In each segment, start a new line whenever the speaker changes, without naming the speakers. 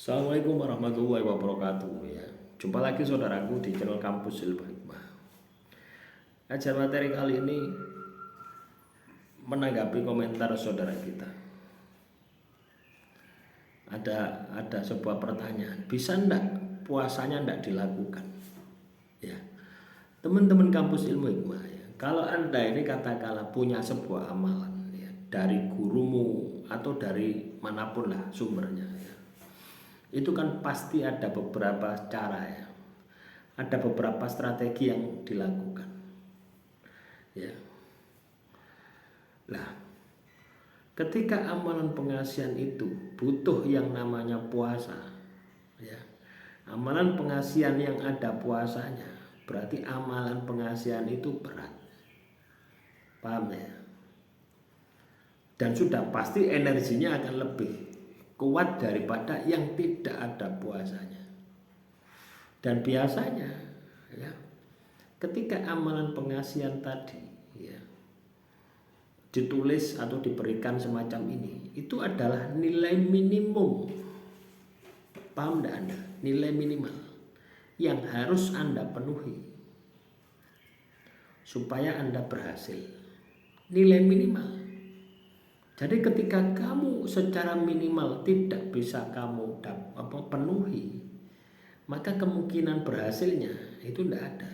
Assalamualaikum warahmatullahi wabarakatuh ya. Jumpa lagi saudaraku di channel Kampus Ilmu Hikmah. Ajar materi kali ini menanggapi komentar saudara kita. Ada sebuah pertanyaan, bisa ndak puasanya ndak dilakukan? Ya. Teman-teman Kampus Ilmu Hikmah ya. Kalau Anda ini katakanlah punya sebuah amalan ya, dari gurumu atau dari manapun lah sumbernya ya. Itu kan pasti ada beberapa cara ya, ada beberapa strategi yang dilakukan ya. Nah, ketika amalan pengasihan itu butuh yang namanya puasa ya, amalan pengasihan yang ada puasanya berarti amalan pengasihan itu berat, paham ya? Dan sudah pasti energinya akan lebih kuat daripada yang tidak ada puasanya. Dan biasanya ya, ketika amalan pengasihan tadi ya, ditulis atau diberikan semacam ini, itu adalah nilai minimum, paham tidak Anda? Nilai minimal yang harus Anda penuhi supaya Anda berhasil. Nilai minimal. Jadi ketika kamu secara minimal tidak bisa kamu penuhi, maka kemungkinan berhasilnya itu tidak ada.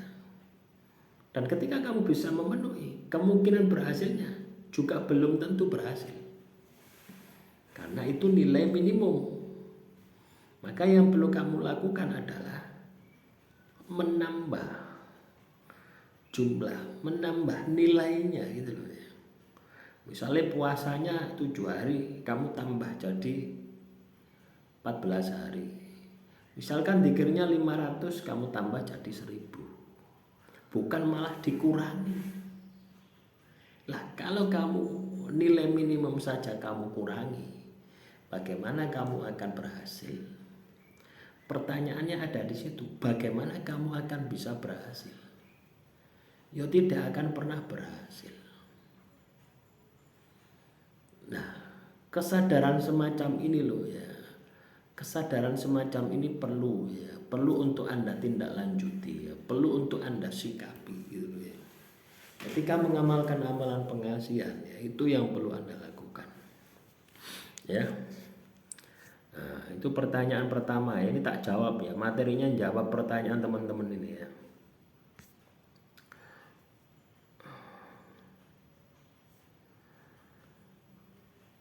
Dan ketika kamu bisa memenuhi, kemungkinan berhasilnya juga belum tentu berhasil. Karena itu nilai minimum. Maka yang perlu kamu lakukan adalah menambah jumlah, menambah nilainya gitu loh ya. Misalnya puasanya 7 hari, kamu tambah jadi 14 hari. Misalkan dikirnya 500, kamu tambah jadi 1000. Bukan malah dikurangi. Lah kalau kamu nilai minimum saja kamu kurangi, bagaimana kamu akan berhasil? Pertanyaannya ada di situ, bagaimana kamu akan bisa berhasil? Ya tidak akan pernah berhasil. Nah, kesadaran semacam ini loh ya. Kesadaran semacam ini perlu ya, perlu untuk Anda tindak lanjuti ya, perlu untuk Anda sikapi gitu ya. Ketika mengamalkan amalan pengasihan ya, itu yang perlu Anda lakukan. Ya. Nah, itu pertanyaan pertama ya, ini tak jawab ya, materinya jawab pertanyaan teman-teman ini ya.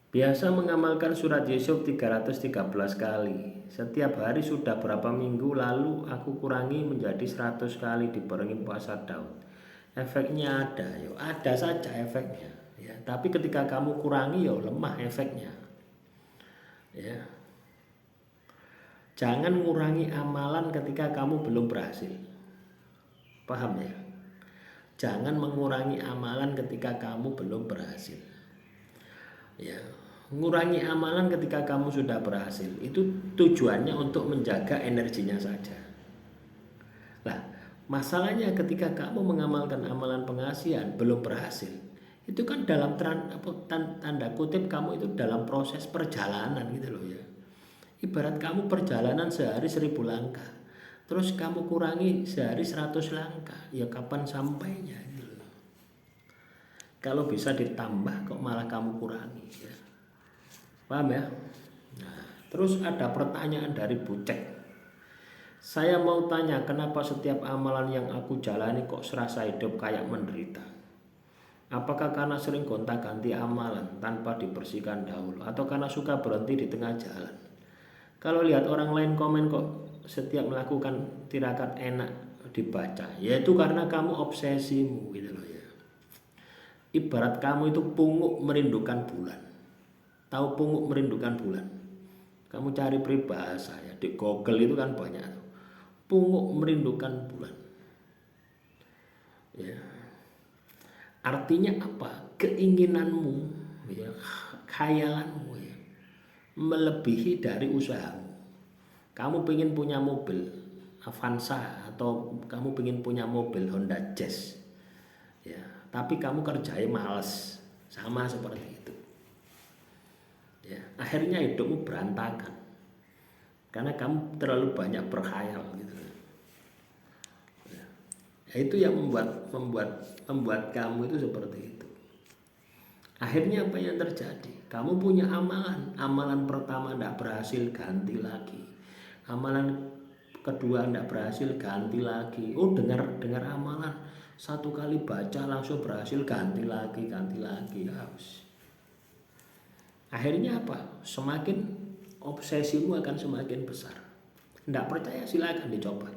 Biasa mengamalkan surat Yusuf 313 kali. Setiap hari sudah berapa minggu lalu aku kurangi menjadi 100 kali dibarengi puasa Daud. Efeknya ada, yo ada saja efeknya. Ya, tapi ketika kamu kurangi yo lemah efeknya. Ya. Jangan mengurangi amalan ketika kamu belum berhasil. Paham ya? Jangan mengurangi amalan ketika kamu belum berhasil. Ya, mengurangi amalan ketika kamu sudah berhasil itu tujuannya untuk menjaga energinya saja. Nah, masalahnya ketika kamu mengamalkan amalan pengasihan belum berhasil, itu kan dalam tanda kutip kamu itu dalam proses perjalanan gitu loh ya. Ibarat kamu perjalanan sehari 1000 langkah, terus kamu kurangi sehari 100 langkah, ya kapan sampainya gitu loh. Kalau bisa ditambah kok malah kamu kurangi ya. Paham ya? Nah, terus ada pertanyaan dari Bucek. Saya mau tanya, kenapa setiap amalan yang aku jalani kok serasa hidup kayak menderita? Apakah karena sering gonta-ganti amalan tanpa dibersihkan dahulu, atau karena suka berhenti di tengah jalan? Kalau lihat orang lain komen kok setiap melakukan tirakat enak dibaca, yaitu karena kamu obsesimu gitu loh ya. Ibarat kamu itu punguk merindukan bulan. Tahu punguk merindukan bulan? Kamu cari peribahasa ya, di Google itu kan banyak. Punguk merindukan bulan. Ya. Artinya apa? Keinginanmu, ya, khayalanmu ya, melebihi dari usahamu. Kamu pengen punya mobil Avanza atau kamu pengen punya mobil Honda Jazz, ya, tapi kamu kerjain males, sama seperti itu. Ya, akhirnya hidupmu berantakan. karena kamu terlalu banyak berkhayal gitu. Ya, itu yang membuat kamu itu seperti itu. Akhirnya apa yang terjadi? Kamu punya amalan pertama tidak berhasil, ganti lagi. Amalan kedua tidak berhasil, ganti lagi. Oh, dengar amalan, satu kali baca langsung berhasil, ganti lagi. Harus. Akhirnya apa? Semakin obsesimu akan semakin besar. Tidak percaya, silakan dicoba.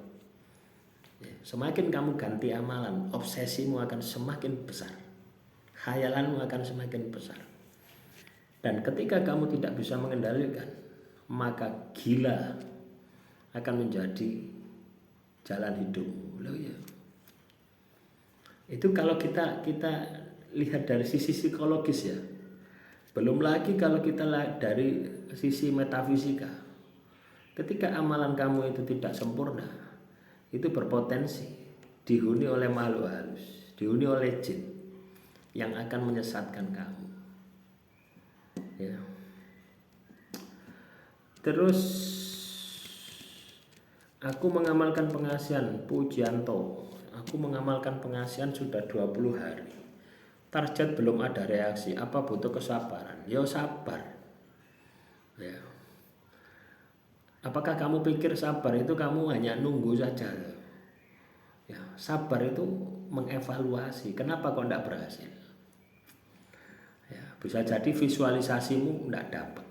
Semakin kamu ganti amalan, obsesimu akan semakin besar, khayalanmu akan semakin besar. Dan ketika kamu tidak bisa mengendalikan, maka gila akan menjadi jalan hidupmu. Loh ya. Itu kalau kita lihat dari sisi psikologis ya. Belum lagi kalau kita dari sisi metafisika. Ketika amalan kamu itu tidak sempurna, itu berpotensi dihuni oleh makhluk halus, dihuni oleh jin yang akan menyesatkan kamu. Ya. Terus aku mengamalkan pengasihan, Pujianto. Aku mengamalkan pengasihan sudah 20 hari. Target belum ada reaksi. Apa butuh kesabaran? Ya sabar. Ya. Apakah kamu pikir sabar itu kamu hanya nunggu saja? Ya, sabar itu mengevaluasi. Kenapa kok tidak berhasil? Ya, bisa jadi visualisasimu tidak dapat,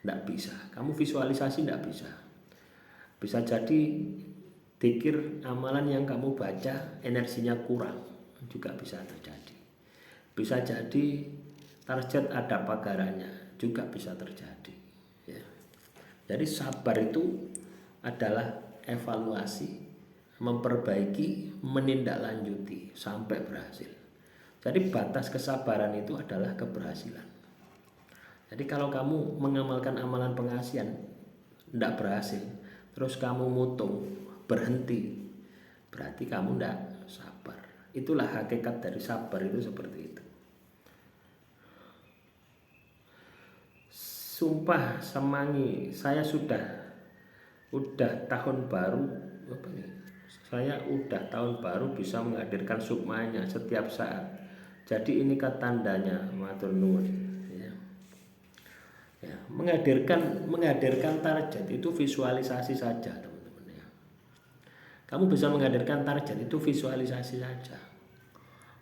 tidak bisa. Kamu visualisasi tidak bisa. Bisa jadi pikir amalan yang kamu baca energinya kurang, juga bisa terjadi. Bisa jadi target ada pagarannya, juga bisa terjadi. Ya. Jadi sabar itu adalah evaluasi, memperbaiki, menindaklanjuti sampai berhasil. Jadi batas kesabaran itu adalah keberhasilan. Jadi kalau kamu mengamalkan amalan pengasihan tidak berhasil, terus kamu mutung, berhenti, berarti kamu tidak sabar. Itulah hakikat dari sabar itu seperti itu. Sumpah Semanggi, saya udah tahun baru apa nih? Saya udah tahun baru bisa menghadirkan sukmanya setiap saat. Jadi ini tandanya, matur nuwun. Ya, menghadirkan target itu visualisasi saja, teman-teman ya. Kamu bisa menghadirkan target itu visualisasi saja.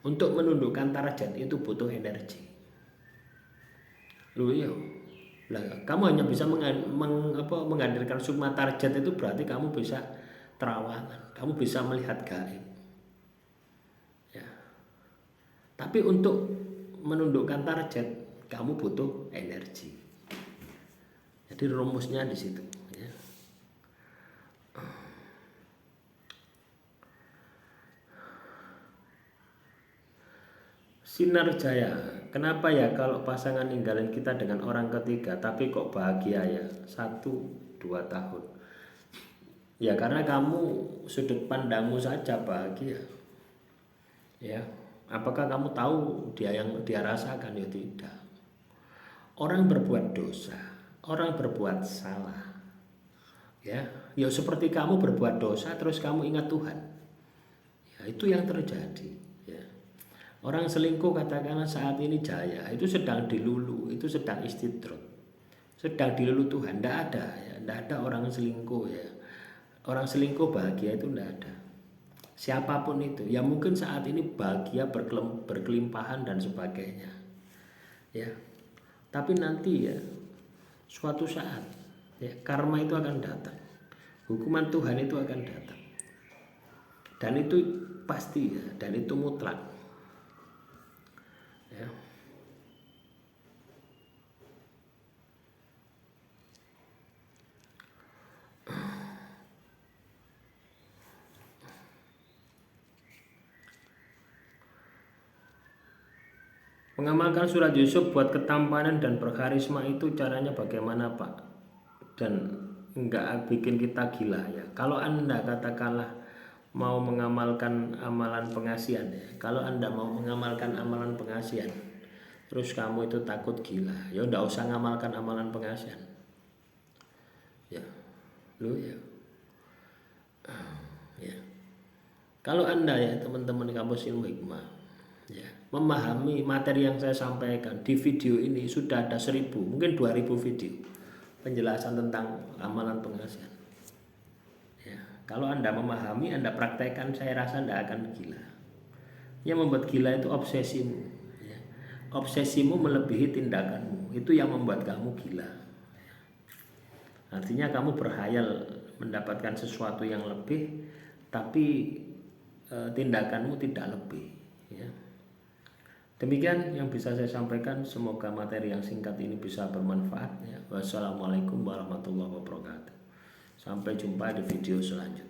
Untuk menundukkan target itu butuh energi. Loh iya. Lah, kamu hanya bisa menghadirkan sukma target itu berarti kamu bisa terawangan, kamu bisa melihat gaib. Ya. Tapi untuk menundukkan target kamu butuh energi. Jadi rumusnya di situ. Ya. Sinar Jaya, kenapa ya kalau pasangan ninggalin kita dengan orang ketiga tapi kok bahagia ya 1-2 tahun? Ya karena kamu sudut pandangmu saja bahagia. Ya, apakah kamu tahu yang dia rasakan? Ya tidak. Orang berbuat dosa, orang berbuat salah. Ya seperti kamu berbuat dosa terus kamu ingat Tuhan. Ya itu yang terjadi. Orang selingkuh katakanlah saat ini jaya, itu sedang dilulu, itu sedang istidrot, sedang dilulu Tuhan. Tidak ada ya, tidak ada orang selingkuh ya. Orang selingkuh bahagia itu tidak ada. Siapapun itu, ya mungkin saat ini bahagia berkelimpahan dan sebagainya. Ya, tapi nanti ya suatu saat ya karma itu akan datang, hukuman Tuhan itu akan datang, dan itu pasti ya, dan itu mutlak. Ya. Mengamalkan surat Yusuf buat ketampanan dan berkarisma itu caranya bagaimana Pak? Dan enggak bikin kita gila ya. Kalau Anda katakanlah mau mengamalkan amalan pengasihan ya. Kalau Anda mau mengamalkan amalan pengasihan terus kamu itu takut gila, ya enggak usah ngamalkan amalan pengasihan. Ya. Loh ya. Ya. Kalau Anda ya teman-teman kampus ilmu hikmah ya, memahami materi yang saya sampaikan di video ini sudah ada 1000 mungkin 2000 video penjelasan tentang amalan pengasihan ya. Kalau Anda memahami, Anda praktekkan, saya rasa Anda akan gila. Yang membuat gila itu obsesimu ya. Obsesimu melebihi tindakanmu, itu yang membuat kamu gila. Artinya kamu berhayal mendapatkan sesuatu yang lebih, tapi tindakanmu tidak lebih ya. Demikian yang bisa saya sampaikan, semoga materi yang singkat ini bisa bermanfaat ya. Wassalamualaikum warahmatullahi wabarakatuh. Sampai jumpa di video selanjutnya.